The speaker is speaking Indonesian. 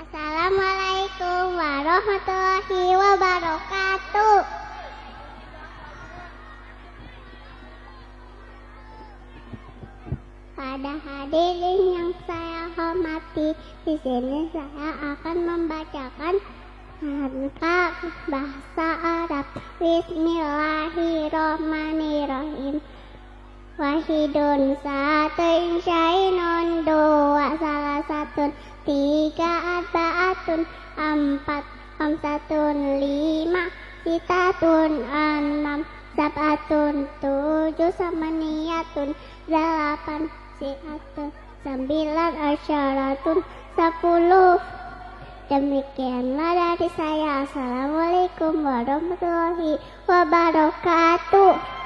Assalamualaikum warahmatullahi wabarakatuh. Pada hadirin yang saya hormati, di sini saya akan membacakan naskah bahasa Arab. Bismillahirrahmanirrahim. Wahidun satu syainun dua salah satun tiga arbaatun empat khamsatun lima sitatun enam sabatun tujuh samaniyatun delapan siatun sembilan asyaratun 10. Demikianlah dari saya. Assalamualaikum warahmatullahi wabarakatuh.